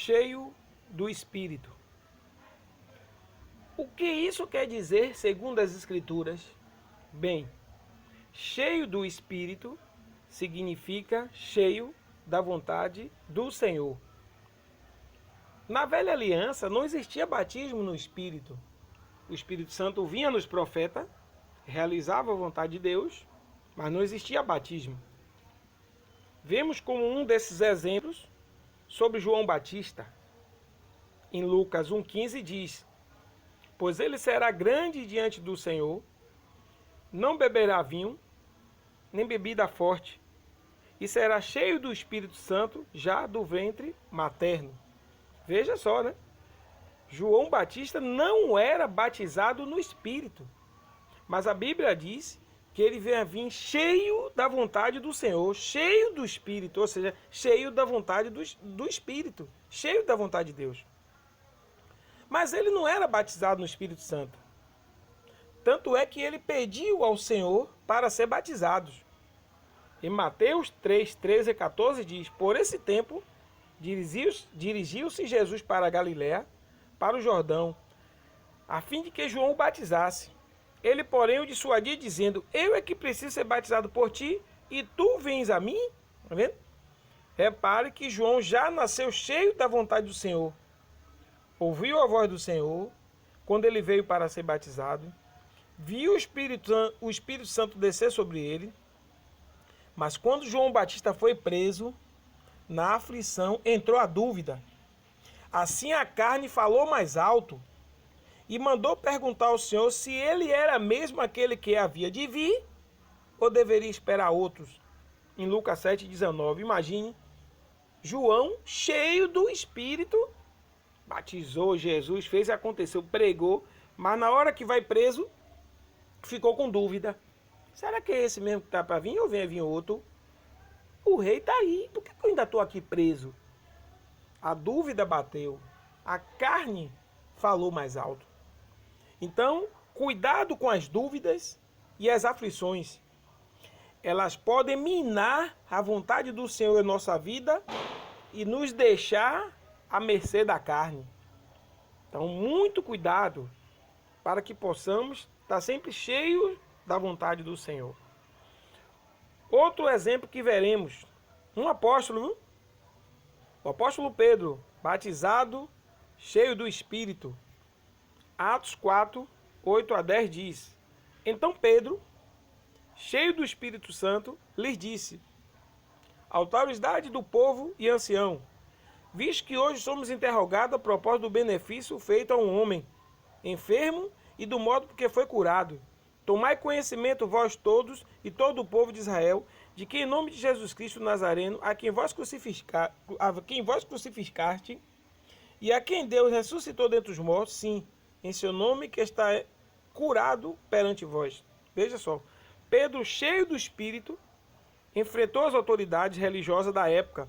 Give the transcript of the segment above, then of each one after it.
cheio do Espírito. O que isso quer dizer segundo as Escrituras? Bem, cheio do Espírito significa cheio da vontade do Senhor. Na velha aliança não existia batismo no Espírito. O Espírito Santo vinha nos profetas, realizava a vontade de Deus, mas não existia batismo. Vemos como um desses exemplos sobre João Batista. Em Lucas 1,15 diz: pois ele será grande diante do Senhor, não beberá vinho, nem bebida forte, e será cheio do Espírito Santo já do ventre materno. Veja só, né? João Batista não era batizado no Espírito, mas a Bíblia diz que ele veio a vir cheio da vontade do Senhor, cheio do Espírito, ou seja, cheio da vontade do Espírito, cheio da vontade de Deus. Mas ele não era batizado no Espírito Santo. Tanto é que ele pediu ao Senhor para ser batizado. Em Mateus 3, 13 e 14 diz: por esse tempo dirigiu-se Jesus para a Galiléia, para o Jordão, a fim de que João o batizasse. Ele, porém, o dissuadia, dizendo: eu é que preciso ser batizado por ti, e tu vens a mim? Está vendo? Repare que João já nasceu cheio da vontade do Senhor. Ouviu a voz do Senhor quando ele veio para ser batizado. Viu o Espírito Santo descer sobre ele. Mas quando João Batista foi preso, na aflição entrou a dúvida. Assim a carne falou mais alto e mandou perguntar ao Senhor se ele era mesmo aquele que havia de vir ou deveria esperar outros. Em Lucas 7,19, imagine João cheio do Espírito, batizou Jesus, fez e aconteceu, pregou, mas na hora que vai preso, ficou com dúvida. Será que é esse mesmo que está para vir ou vem vir outro? O rei está aí, por que eu ainda estou aqui preso? A dúvida bateu, a carne falou mais alto. Então, cuidado com as dúvidas e as aflições. Elas podem minar a vontade do Senhor em nossa vida e nos deixar à mercê da carne. Então, muito cuidado para que possamos estar sempre cheios da vontade do Senhor. Outro exemplo que veremos, um apóstolo, o apóstolo Pedro, batizado, cheio do Espírito. Atos 4, 8 a 10 diz: então Pedro, cheio do Espírito Santo, lhes disse: autoridade do povo e ancião, visto que hoje somos interrogados a propósito do benefício feito a um homem enfermo e do modo por que foi curado. Tomai conhecimento vós todos e todo o povo de Israel, de que em nome de Jesus Cristo Nazareno, a quem vós crucificaste, e a quem Deus ressuscitou dentre os mortos, sim, em seu nome que está curado perante vós. Veja só, Pedro, cheio do Espírito, enfrentou as autoridades religiosas da época,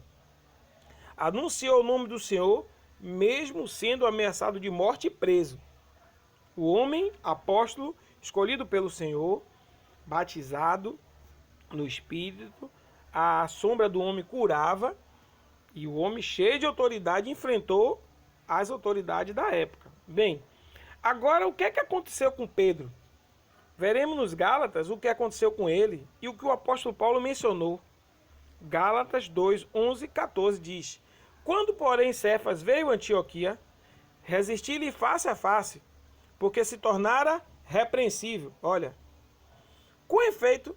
anunciou o nome do Senhor, mesmo sendo ameaçado de morte e preso. O homem, apóstolo, escolhido pelo Senhor, batizado no Espírito, a sombra do homem curava, e o homem cheio de autoridade enfrentou as autoridades da época. Bem, agora o que é que aconteceu com Pedro? Veremos nos Gálatas o que aconteceu com ele e o que o apóstolo Paulo mencionou. Gálatas 2, 11 e 14 diz: quando, porém, Cefas veio a Antioquia, resisti-lhe face a face, porque se tornara repreensível. Olha, com efeito,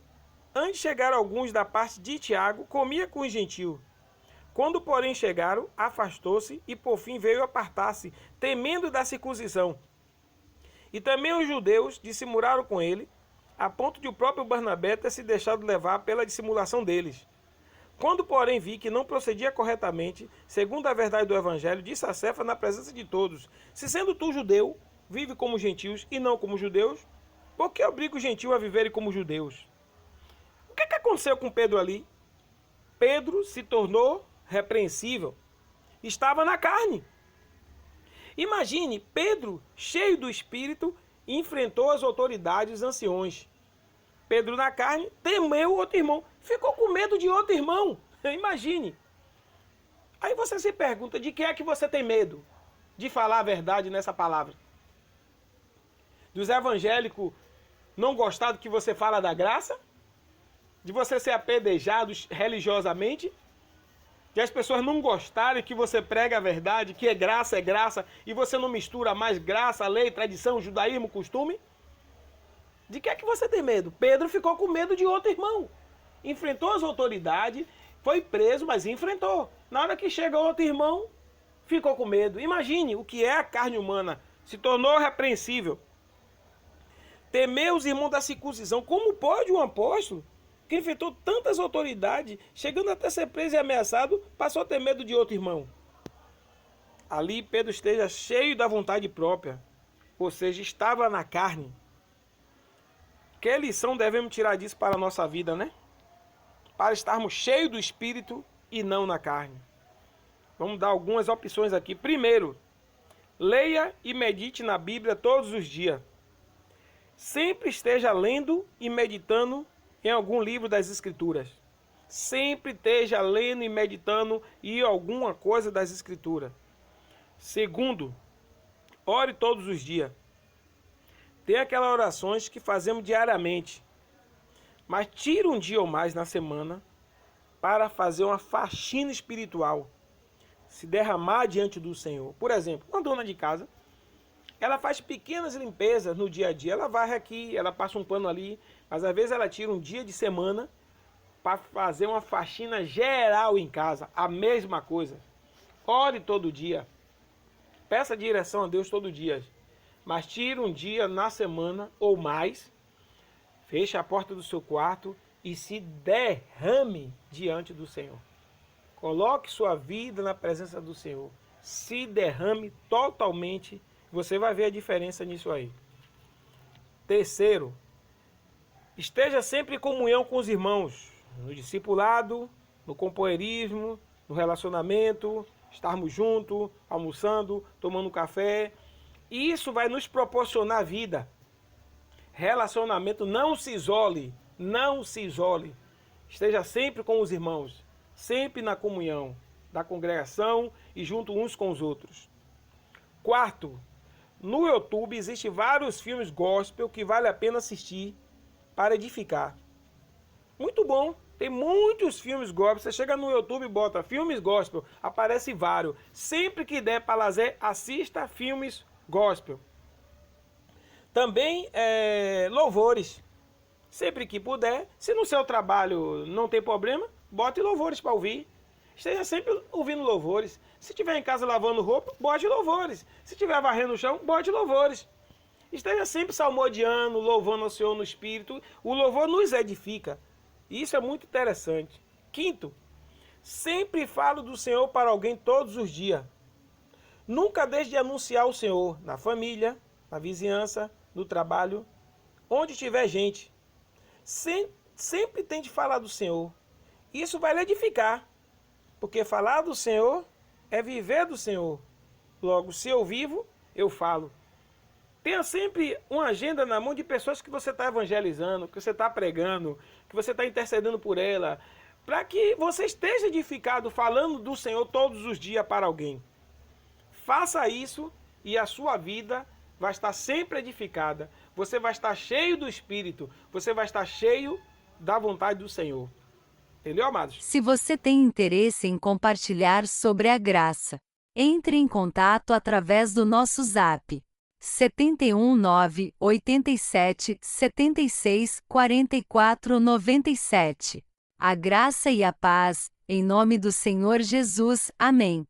antes chegaram alguns da parte de Tiago, comia com os gentios. Quando, porém, chegaram, afastou-se e, por fim, veio apartar-se, temendo da circuncisão. E também os judeus dissimularam com ele, a ponto de o próprio Barnabé ter se deixado levar pela dissimulação deles. Quando, porém, vi que não procedia corretamente, segundo a verdade do Evangelho, disse a Cefas na presença de todos: se sendo tu judeu, vive como gentios e não como judeus, por que obriga os gentios a viverem como judeus? O que aconteceu com Pedro ali? Pedro se tornou repreensível. Estava na carne. Imagine, Pedro, cheio do Espírito, enfrentou as autoridades anciões. Pedro na carne temeu outro irmão. Ficou com medo de outro irmão. Imagine. Aí você se pergunta, de que é que você tem medo de falar a verdade nessa palavra? Dos evangélicos não gostar do que você fala da graça? De você ser apedrejado religiosamente? De as pessoas não gostarem que você prega a verdade, que é graça, e você não mistura mais graça, lei, tradição, judaísmo, costume? De que é que você tem medo? Pedro ficou com medo de outro irmão. Enfrentou as autoridades, foi preso, mas enfrentou. Na hora que chega outro irmão, ficou com medo. Imagine o que é a carne humana. Se tornou repreensível. Temeu os irmãos da circuncisão. Como pode um apóstolo, que enfrentou tantas autoridades, chegando até ser preso e ameaçado, passou a ter medo de outro irmão? Ali Pedro esteja cheio da vontade própria, ou seja, estava na carne. Que lição devemos tirar disso para a nossa vida, né? Para estarmos cheios do Espírito e não na carne. Vamos dar algumas opções aqui. Primeiro, leia e medite na Bíblia todos os dias. Sempre esteja lendo e meditando em algum livro das Escrituras. Sempre esteja lendo e meditando em alguma coisa das Escrituras. Segundo, ore todos os dias. Tem aquelas orações que fazemos diariamente, mas tira um dia ou mais na semana para fazer uma faxina espiritual, se derramar diante do Senhor. Por exemplo, uma dona de casa, ela faz pequenas limpezas no dia a dia, ela varre aqui, ela passa um pano ali, mas às vezes ela tira um dia de semana para fazer uma faxina geral em casa, a mesma coisa. Ore todo dia, peça direção a Deus todo dia, mas tire um dia na semana ou mais, feche a porta do seu quarto e se derrame diante do Senhor. Coloque sua vida na presença do Senhor. Se derrame totalmente. Você vai ver a diferença nisso aí. Terceiro, esteja sempre em comunhão com os irmãos. No discipulado, no companheirismo, no relacionamento, estarmos juntos, almoçando, tomando café. Isso vai nos proporcionar vida. Relacionamento, não se isole, não se isole. Esteja sempre com os irmãos, sempre na comunhão da congregação e junto uns com os outros. Quarto, no YouTube existem vários filmes gospel que vale a pena assistir para edificar. Muito bom, tem muitos filmes gospel. Você chega no YouTube e bota filmes gospel, aparece vários. Sempre que der para lazer, assista filmes gospel. Também louvores. Sempre que puder, se no seu trabalho não tem problema, bote louvores para ouvir. Esteja sempre ouvindo louvores. Se estiver em casa lavando roupa, bote louvores. Se estiver varrendo o chão, bote louvores. Esteja sempre salmodiando, louvando ao Senhor no Espírito. O louvor nos edifica. Isso é muito interessante. Quinto, sempre falo do Senhor para alguém todos os dias. Nunca deixe de anunciar o Senhor na família, na vizinhança, no trabalho, onde tiver gente. Sempre tente falar do Senhor. Isso vai lhe edificar. Porque falar do Senhor é viver do Senhor. Logo, se eu vivo, eu falo. Tenha sempre uma agenda na mão de pessoas que você está evangelizando, que você está pregando, que você está intercedendo por ela, para que você esteja edificado falando do Senhor todos os dias para alguém. Faça isso e a sua vida vai estar sempre edificada. Você vai estar cheio do Espírito, você vai estar cheio da vontade do Senhor. Entendeu, amados? Se você tem interesse em compartilhar sobre a graça, entre em contato através do nosso Zap 719 87 76 44 97. A graça e a paz, em nome do Senhor Jesus. Amém.